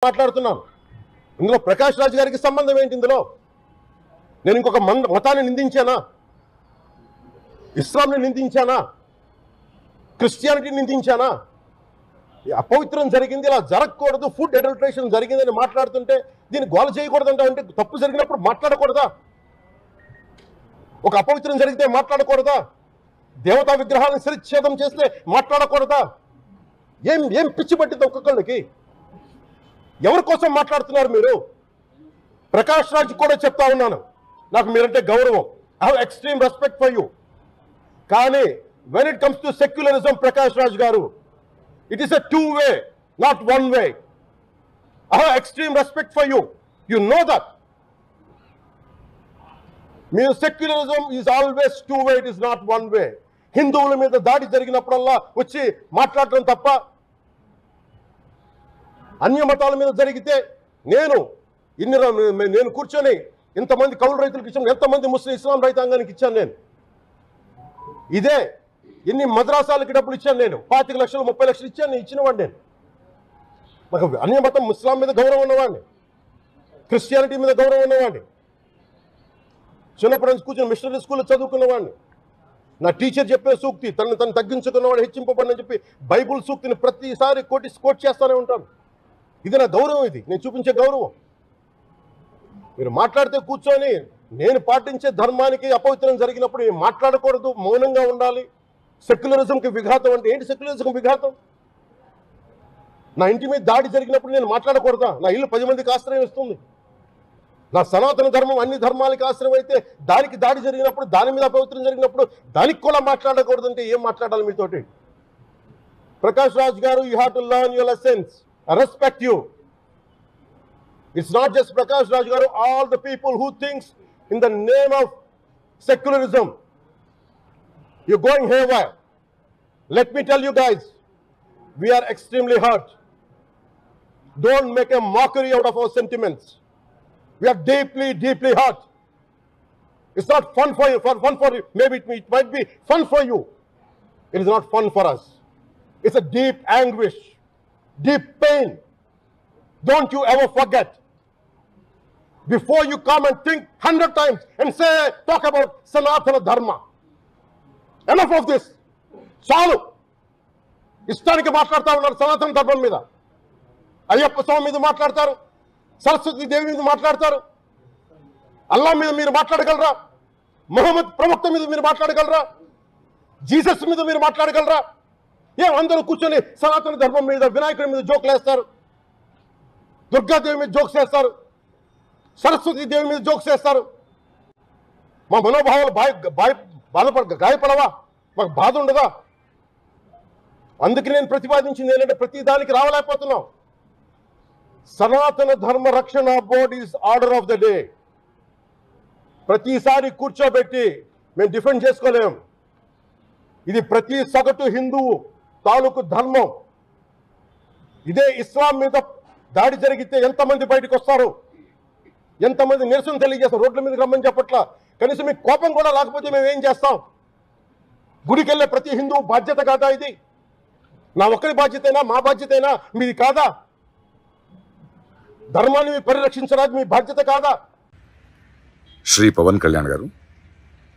మాట్లాడుతున్నాను. ఇందులో ప్రకాష్ రాజ్ గారికి సంబంధం ఏంటి? ఇందులో నేను ఇంకొక మతాన్ని నిందించానా? ఇస్లాంని నిందించానా? క్రిస్టియానిటీని నిందించానా? అపవిత్రం జరిగింది, ఇలా జరగకూడదు, ఫుడ్ అడల్టరేషన్ జరిగిందని మాట్లాడుతుంటే దీన్ని గోల చేయకూడదంటే, అంటే తప్పు జరిగినప్పుడు మాట్లాడకూడదా? ఒక అపవిత్రం జరిగితే మాట్లాడకూడదా? దేవతా విగ్రహాలను శిరచ్ఛేదం చేస్తే మాట్లాడకూడదా? ఏం పిచ్చి పట్టింది ఒక్కొక్కళ్ళకి? ఎవరి కోసం మాట్లాడుతున్నారు మీరు? ప్రకాష్ రాజ్ కూడా చెప్తా ఉన్నాను, నాకు మీరంటే గౌరవం, I have extreme respect for you. కానీ when it comes to secularism, Prakash Raj garu, it is a two-way, not one way. I have extreme respect for you. You know that. Secularism is always two-way, it is not one way. హిందువుల మీద దాడి జరిగినప్పుడల్లా వచ్చి మాట్లాడటం తప్ప, అన్య మతాల మీద జరిగితే నేను కూర్చొని ఇంతమంది కౌలు రైతులకు ఇచ్చాను, ఎంతమంది ముస్లిం ఇస్లాం రైతాంగానికి ఇచ్చాను నేను. ఇదే ఎన్ని మద్రాసాలకి డబ్బులు ఇచ్చాను నేను, 25 లక్షలు 30 లక్షలు ఇచ్చాను, నేను ఇచ్చినవాడిని. నేను నాకు అన్య మతం ఇస్లాం మీద గౌరవం ఉన్నవాడిని, క్రిస్టియానిటీ మీద గౌరవం ఉన్నవాడిని, చిన్నప్పటి నుంచి కూర్చొని మిషనరీ స్కూల్లో చదువుకున్నవాడిని. నా టీచర్ చెప్పే సూక్తి, తను తగ్గించుకున్నవాడు హెచ్చింపబడిని చెప్పి బైబుల్ సూక్తిని ప్రతిసారి కోట్ చేస్తూనే ఉంటాను. ఇది నా గౌరవం, ఇది నేను చూపించే గౌరవం. మీరు మాట్లాడితే కూర్చొని నేను పాటించే ధర్మానికి అపవిత్రం జరిగినప్పుడు మాట్లాడకూడదు, మౌనంగా ఉండాలి. సెక్యులరిజంకి విఘాతం అంటే ఏంటి? సెక్యులరిజంకి విఘాతం నా ఇంటి మీద దాడి జరిగినప్పుడు నేను మాట్లాడకూడదా? నా ఇల్లు 10 మందికి ఆశ్రయం ఇస్తుంది. నా సనాతన ధర్మం అన్ని ధర్మాలకి ఆశ్రయం అయితే దానికి దాడి జరిగినప్పుడు, దాని మీద అపవిత్రం జరిగినప్పుడు దానికి కూడా మాట్లాడకూడదంటే ఏం మాట్లాడాలి మీతోటి? Prakash Raj garu, you have to learn your lessons. I respect you. It's not just Prakash Raj garu, all the people who thinks in the name of secularism you're going haywire. Let me tell you guys, we are extremely hurt. Don't make a mockery out of our sentiments. We are deeply hurt. It's not fun for you, for you. Maybe it might be fun for you. It is not fun for us. It's a deep anguish, deep pain. Don't you ever forget. Before you come and think 100 times and say, talk about Sanatana Dharma. Enough of this. చాలు. ఇష్టానికి మాట్లాడుతూ ఉన్నారు సనాతన ధర్మం మీద. అయ్యప్ప స్వామి మీద మాట్లాడతారు, సరస్వతి దేవి మీద మాట్లాడతారు. అల్లా మీద మీరు మాట్లాడగలరా? మొహమ్మద్ ప్రవక్త మీద మీరు మాట్లాడగలరా? జీసస్ మీద మీరు మాట్లాడగలరా? అందరూ కూర్చొని సనాతన ధర్మం మీద, వినాయకుడి మీద జోకులు వేస్తారు, దుర్గాదేవి మీద జోక్స్ వేస్తారు, సరస్వతి దేవి మీద జోక్స్ చేస్తారు. మా మనోభావాలు గాయపడవా? మాకు బాధ ఉండదా? అందుకే నేను ప్రతిపాదించింది ఏంటంటే, ప్రతి దానికి రావలేకపోతున్నాం. సనాతన ధర్మ రక్షణ board is order of the day. ప్రతిసారి కూర్చోబెట్టి మేము డిఫెండ్ చేసుకోలేం. ఇది ప్రతి సగటు హిందువు తాలూకు ధర్మం. ఇదే ఇస్లాం మీద దాడి జరిగితే ఎంతమంది బయటకు వస్తారు, ఎంతమంది నిరసన తెలియజేస్తారు? రోడ్ల మీదకి రమ్మని చెప్పట్లా. కనీసం మీకు కోపం కూడా లేకపోతే మేము ఏం చేస్తాం? గుడికి వెళ్ళే ప్రతి హిందువు బాధ్యత కాదా ఇది? నా ఒక్కరి బాధ్యతైనా, మా బాధ్యతైనా మీది కాదా? ధర్మాన్ని పరిరక్షించడానికి మీ బాధ్యత కాదా? శ్రీ పవన్ కళ్యాణ్ గారు,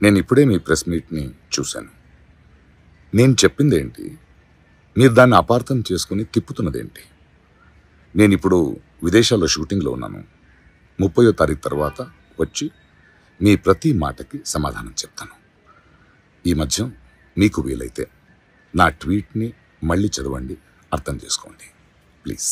నేను ఇప్పుడే మీ ప్రెస్ మీట్ని చూశాను. నేను చెప్పింది ఏంటి, మీరు దాన్ని అపార్థం చేసుకుని తిప్పుతున్నదేంటి? నేను ఇప్పుడు విదేశాల్లో షూటింగ్లో ఉన్నాను. 30వ తారీఖు తర్వాత వచ్చి మీ ప్రతి మాటకి సమాధానం చెప్తాను. ఈ మధ్య మీకు వీలైతే నా ట్వీట్ని మళ్ళీ చదవండి, అర్థం చేసుకోండి ప్లీజ్.